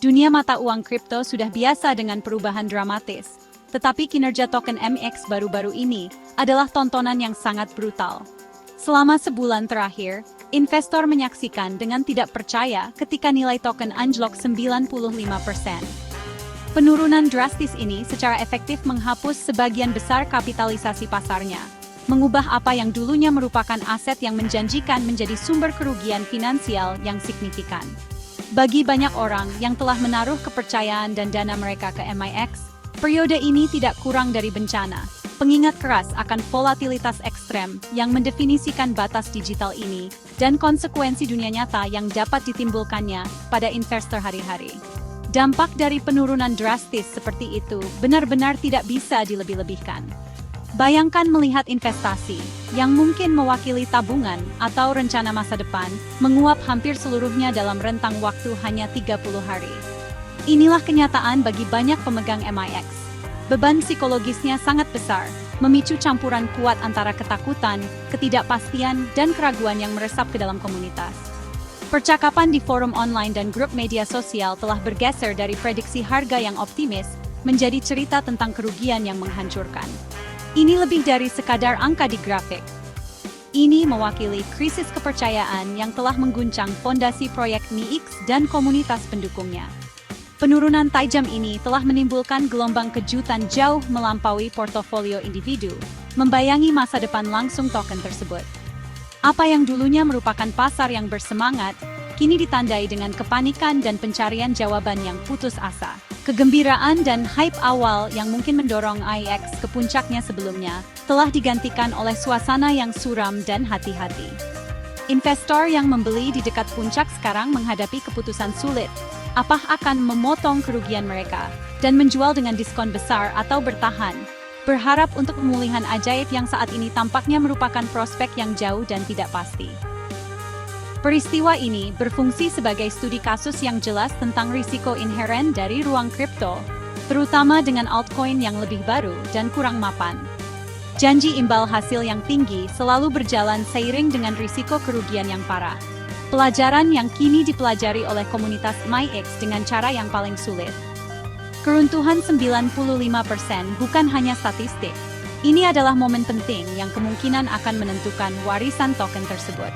Dunia mata uang kripto sudah biasa dengan perubahan dramatis, tetapi kinerja token MX baru-baru ini adalah tontonan yang sangat brutal. Selama sebulan terakhir, investor menyaksikan dengan tidak percaya ketika nilai token anjlok 95%. Penurunan drastis ini secara efektif menghapus sebagian besar kapitalisasi pasarnya, mengubah apa yang dulunya merupakan aset yang menjanjikan menjadi sumber kerugian finansial yang signifikan. Bagi banyak orang yang telah menaruh kepercayaan dan dana mereka ke MIX, periode ini tidak kurang dari bencana. Pengingat keras akan volatilitas ekstrem yang mendefinisikan batas digital ini dan konsekuensi dunia nyata yang dapat ditimbulkannya pada investor hari-hari. Dampak dari penurunan drastis seperti itu benar-benar tidak bisa dilebih-lebihkan. Bayangkan melihat investasi yang mungkin mewakili tabungan atau rencana masa depan menguap hampir seluruhnya dalam rentang waktu hanya 30 hari. Inilah kenyataan bagi banyak pemegang MIX. Beban psikologisnya sangat besar, memicu campuran kuat antara ketakutan, ketidakpastian, dan keraguan yang meresap ke dalam komunitas. Percakapan di forum online dan grup media sosial telah bergeser dari prediksi harga yang optimis menjadi cerita tentang kerugian yang menghancurkan. Ini lebih dari sekadar angka di grafik. Ini mewakili krisis kepercayaan yang telah mengguncang fondasi proyek MIX dan komunitas pendukungnya. Penurunan tajam ini telah menimbulkan gelombang kejutan jauh melampaui portofolio individu, membayangi masa depan langsung token tersebut. Apa yang dulunya merupakan pasar yang bersemangat, kini ditandai dengan kepanikan dan pencarian jawaban yang putus asa. Kegembiraan dan hype awal yang mungkin mendorong IX ke puncaknya sebelumnya telah digantikan oleh suasana yang suram dan hati-hati. Investor yang membeli di dekat puncak sekarang menghadapi keputusan sulit. Apa akan memotong kerugian mereka dan menjual dengan diskon besar atau bertahan, berharap untuk pemulihan ajaib yang saat ini tampaknya merupakan prospek yang jauh dan tidak pasti. Peristiwa ini berfungsi sebagai studi kasus yang jelas tentang risiko inheren dari ruang kripto, terutama dengan altcoin yang lebih baru dan kurang mapan. Janji imbal hasil yang tinggi selalu berjalan seiring dengan risiko kerugian yang parah. Pelajaran yang kini dipelajari oleh komunitas MIX dengan cara yang paling sulit. Keruntuhan 95% bukan hanya statistik. Ini adalah momen penting yang kemungkinan akan menentukan warisan token tersebut.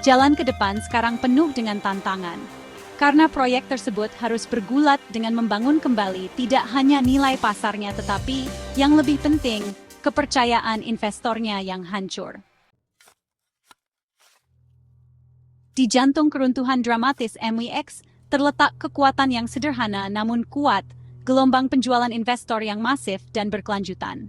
Jalan ke depan sekarang penuh dengan tantangan, karena proyek tersebut harus bergulat dengan membangun kembali tidak hanya nilai pasarnya tetapi, yang lebih penting, kepercayaan investornya yang hancur. Di jantung keruntuhan dramatis MIX, terletak kekuatan yang sederhana namun kuat, gelombang penjualan investor yang masif dan berkelanjutan.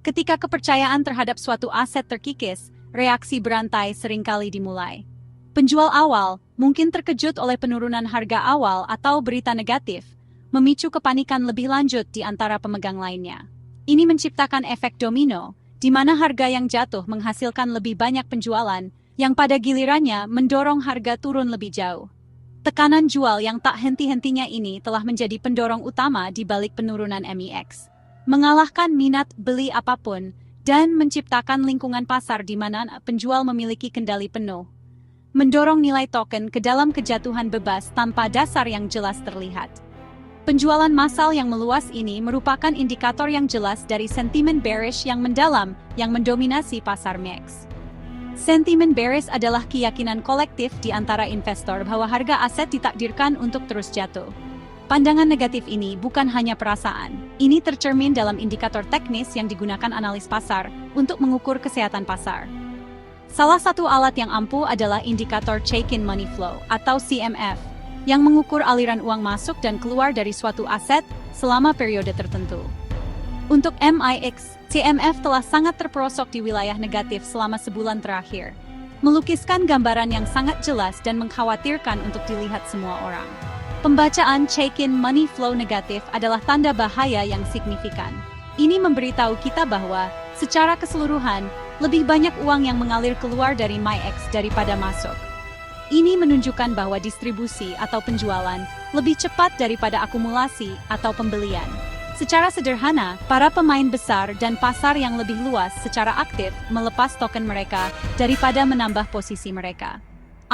Ketika kepercayaan terhadap suatu aset terkikis, reaksi berantai seringkali dimulai. Penjual awal mungkin terkejut oleh penurunan harga awal atau berita negatif, memicu kepanikan lebih lanjut di antara pemegang lainnya. Ini menciptakan efek domino, di mana harga yang jatuh menghasilkan lebih banyak penjualan, yang pada gilirannya mendorong harga turun lebih jauh. Tekanan jual yang tak henti-hentinya ini telah menjadi pendorong utama di balik penurunan MIX, mengalahkan minat beli apapun, dan menciptakan lingkungan pasar di mana penjual memiliki kendali penuh, mendorong nilai token ke dalam kejatuhan bebas tanpa dasar yang jelas terlihat. Penjualan massal yang meluas ini merupakan indikator yang jelas dari sentimen bearish yang mendalam yang mendominasi pasar MIX. Sentimen bearish adalah keyakinan kolektif di antara investor bahwa harga aset ditakdirkan untuk terus jatuh. Pandangan negatif ini bukan hanya perasaan, ini tercermin dalam indikator teknis yang digunakan analis pasar untuk mengukur kesehatan pasar. Salah satu alat yang ampuh adalah indikator Chaikin Money Flow atau CMF, yang mengukur aliran uang masuk dan keluar dari suatu aset selama periode tertentu. Untuk MIX, CMF telah sangat terperosok di wilayah negatif selama sebulan terakhir, melukiskan gambaran yang sangat jelas dan mengkhawatirkan untuk dilihat semua orang. Pembacaan Chaikin Money Flow negatif adalah tanda bahaya yang signifikan. Ini memberitahu kita bahwa, secara keseluruhan, lebih banyak uang yang mengalir keluar dari MIX daripada masuk. Ini menunjukkan bahwa distribusi atau penjualan lebih cepat daripada akumulasi atau pembelian. Secara sederhana, para pemain besar dan pasar yang lebih luas secara aktif melepas token mereka daripada menambah posisi mereka.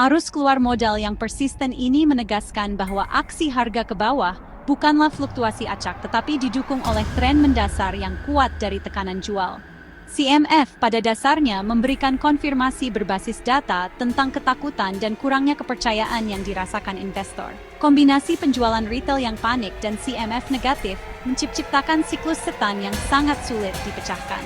Arus keluar modal yang persisten ini menegaskan bahwa aksi harga ke bawah bukanlah fluktuasi acak tetapi didukung oleh tren mendasar yang kuat dari tekanan jual. CMF pada dasarnya memberikan konfirmasi berbasis data tentang ketakutan dan kurangnya kepercayaan yang dirasakan investor. Kombinasi penjualan retail yang panik dan CMF negatif menciptakan siklus setan yang sangat sulit dipecahkan.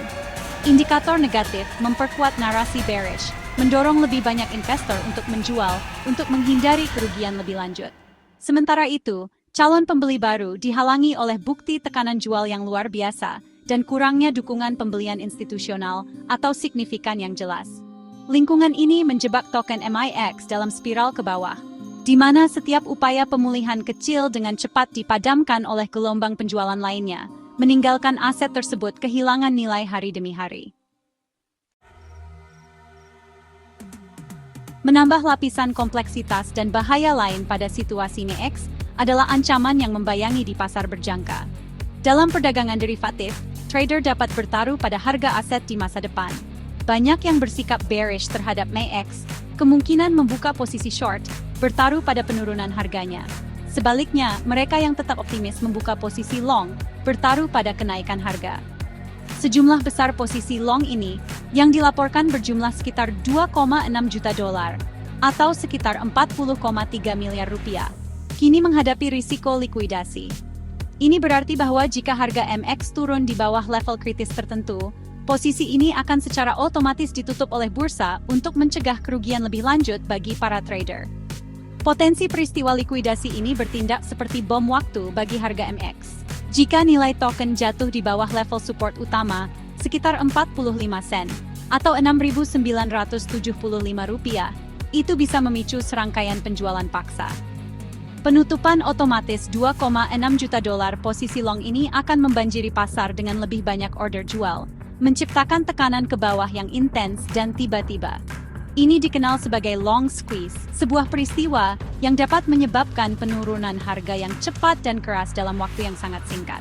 Indikator negatif memperkuat narasi bearish, mendorong lebih banyak investor untuk menjual untuk menghindari kerugian lebih lanjut. Sementara itu, calon pembeli baru dihalangi oleh bukti tekanan jual yang luar biasa dan kurangnya dukungan pembelian institusional atau signifikan yang jelas. Lingkungan ini menjebak token MIX dalam spiral ke bawah, di mana setiap upaya pemulihan kecil dengan cepat dipadamkan oleh gelombang penjualan lainnya, meninggalkan aset tersebut kehilangan nilai hari demi hari. Menambah lapisan kompleksitas dan bahaya lain pada situasi MIX adalah ancaman yang membayangi di pasar berjangka. Dalam perdagangan derivatif, trader dapat bertaruh pada harga aset di masa depan. Banyak yang bersikap bearish terhadap MIX, kemungkinan membuka posisi short, bertaruh pada penurunan harganya. Sebaliknya, mereka yang tetap optimis membuka posisi long, bertaruh pada kenaikan harga. Sejumlah besar posisi long ini, yang dilaporkan berjumlah sekitar 2,6 juta dolar, atau sekitar 40,3 miliar rupiah, kini menghadapi risiko likuidasi. Ini berarti bahwa jika harga MX turun di bawah level kritis tertentu, posisi ini akan secara otomatis ditutup oleh bursa untuk mencegah kerugian lebih lanjut bagi para trader. Potensi peristiwa likuidasi ini bertindak seperti bom waktu bagi harga MX. Jika nilai token jatuh di bawah level support utama, sekitar 45 sen, atau Rp6.975, itu bisa memicu serangkaian penjualan paksa. Penutupan otomatis 2,6 juta dolar posisi long ini akan membanjiri pasar dengan lebih banyak order jual, menciptakan tekanan ke bawah yang intens dan tiba-tiba. Ini dikenal sebagai long squeeze, sebuah peristiwa yang dapat menyebabkan penurunan harga yang cepat dan keras dalam waktu yang sangat singkat.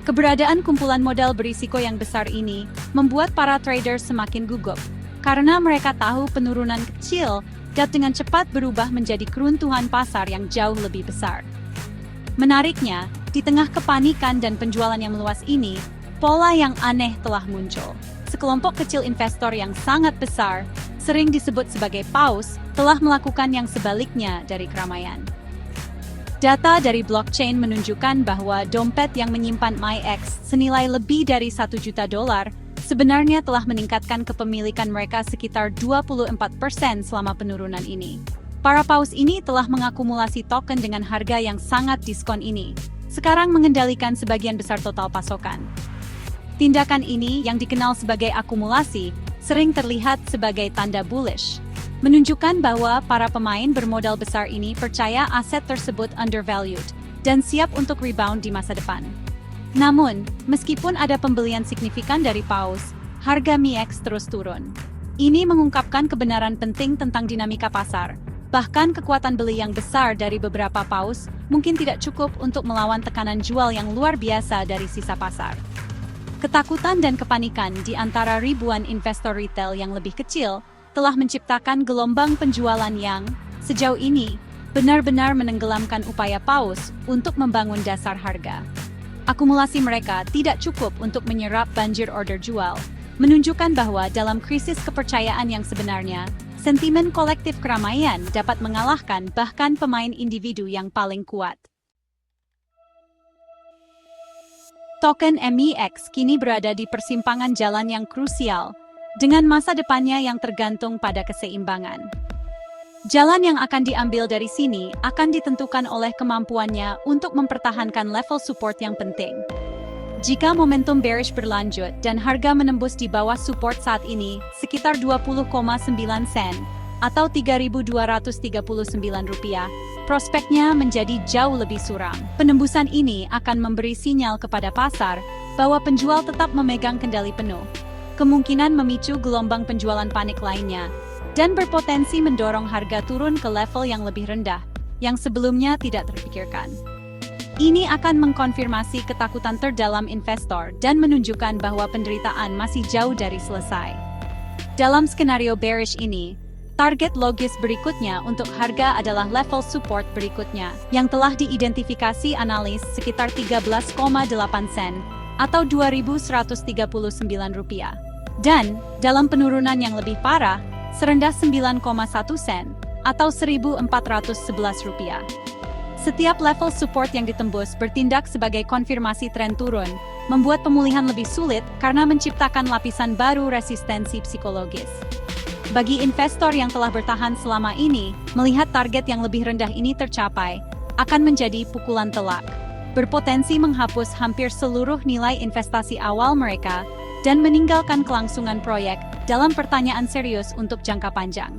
Keberadaan kumpulan modal berisiko yang besar ini membuat para trader semakin gugup, karena mereka tahu penurunan kecil dapat dengan cepat berubah menjadi keruntuhan pasar yang jauh lebih besar. Menariknya, di tengah kepanikan dan penjualan yang meluas ini, pola yang aneh telah muncul. Sekelompok kecil investor yang sangat besar, sering disebut sebagai paus, telah melakukan yang sebaliknya dari keramaian. Data dari blockchain menunjukkan bahwa dompet yang menyimpan MIX senilai lebih dari 1 juta dolar sebenarnya telah meningkatkan kepemilikan mereka sekitar 24% selama penurunan ini. Para paus ini telah mengakumulasi token dengan harga yang sangat diskon ini, sekarang mengendalikan sebagian besar total pasokan. Tindakan ini yang dikenal sebagai akumulasi sering terlihat sebagai tanda bullish, menunjukkan bahwa para pemain bermodal besar ini percaya aset tersebut undervalued dan siap untuk rebound di masa depan. Namun, meskipun ada pembelian signifikan dari paus, harga MIX terus turun. Ini mengungkapkan kebenaran penting tentang dinamika pasar. Bahkan kekuatan beli yang besar dari beberapa paus mungkin tidak cukup untuk melawan tekanan jual yang luar biasa dari sisa pasar. Ketakutan dan kepanikan di antara ribuan investor retail yang lebih kecil telah menciptakan gelombang penjualan yang, sejauh ini, benar-benar menenggelamkan upaya paus untuk membangun dasar harga. Akumulasi mereka tidak cukup untuk menyerap banjir order jual, menunjukkan bahwa dalam krisis kepercayaan yang sebenarnya, sentimen kolektif keramaian dapat mengalahkan bahkan pemain individu yang paling kuat. Token MIX kini berada di persimpangan jalan yang krusial, dengan masa depannya yang tergantung pada keseimbangan. Jalan yang akan diambil dari sini akan ditentukan oleh kemampuannya untuk mempertahankan level support yang penting. Jika momentum bearish berlanjut dan harga menembus di bawah support saat ini sekitar 20,9 sen atau Rp3.239, prospeknya menjadi jauh lebih suram. Penembusan ini akan memberi sinyal kepada pasar bahwa penjual tetap memegang kendali penuh, kemungkinan memicu gelombang penjualan panik lainnya, dan berpotensi mendorong harga turun ke level yang lebih rendah, yang sebelumnya tidak terpikirkan. Ini akan mengkonfirmasi ketakutan terdalam investor dan menunjukkan bahwa penderitaan masih jauh dari selesai. Dalam skenario bearish ini, Target logis berikutnya untuk harga adalah level support berikutnya, yang telah diidentifikasi analis sekitar 13,8 sen, atau Rp2.139. Dan, dalam penurunan yang lebih parah, serendah 9,1 sen, atau Rp1.411. Setiap level support yang ditembus bertindak sebagai konfirmasi tren turun, membuat pemulihan lebih sulit karena menciptakan lapisan baru resistensi psikologis. Bagi investor yang telah bertahan selama ini, melihat target yang lebih rendah ini tercapai, akan menjadi pukulan telak, berpotensi menghapus hampir seluruh nilai investasi awal mereka, dan meninggalkan kelangsungan proyek dalam pertanyaan serius untuk jangka panjang.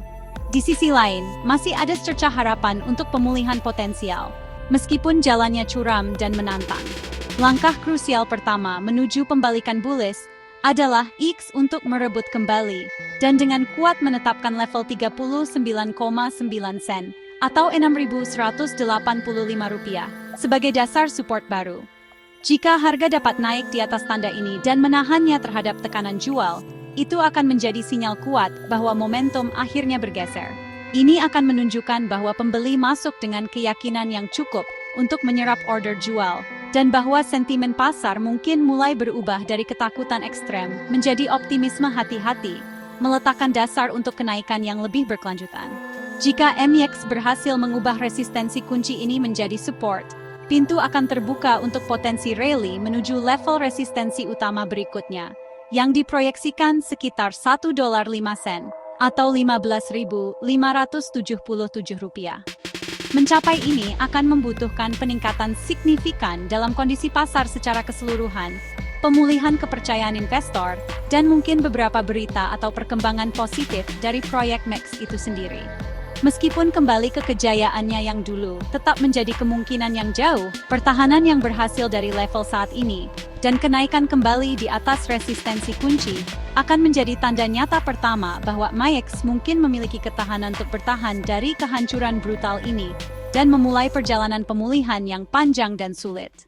Di sisi lain, masih ada secercah harapan untuk pemulihan potensial, meskipun jalannya curam dan menantang. Langkah krusial pertama menuju pembalikan bullish adalah X untuk merebut kembali, dan dengan kuat menetapkan level 39,9 sen, atau Rp6.185, sebagai dasar support baru. Jika harga dapat naik di atas tanda ini dan menahannya terhadap tekanan jual, itu akan menjadi sinyal kuat bahwa momentum akhirnya bergeser. Ini akan menunjukkan bahwa pembeli masuk dengan keyakinan yang cukup untuk menyerap order jual, dan bahwa sentimen pasar mungkin mulai berubah dari ketakutan ekstrem menjadi optimisme hati-hati, meletakkan dasar untuk kenaikan yang lebih berkelanjutan. Jika MEX berhasil mengubah resistensi kunci ini menjadi support, pintu akan terbuka untuk potensi rally menuju level resistensi utama berikutnya, yang diproyeksikan sekitar $1.05 atau Rp15.577. Mencapai ini akan membutuhkan peningkatan signifikan dalam kondisi pasar secara keseluruhan, pemulihan kepercayaan investor, dan mungkin beberapa berita atau perkembangan positif dari proyek MEX itu sendiri. Meskipun kembali ke kejayaannya yang dulu tetap menjadi kemungkinan yang jauh, pertahanan yang berhasil dari level saat ini, dan kenaikan kembali di atas resistensi kunci, akan menjadi tanda nyata pertama bahwa MEX mungkin memiliki ketahanan untuk bertahan dari kehancuran brutal ini, dan memulai perjalanan pemulihan yang panjang dan sulit.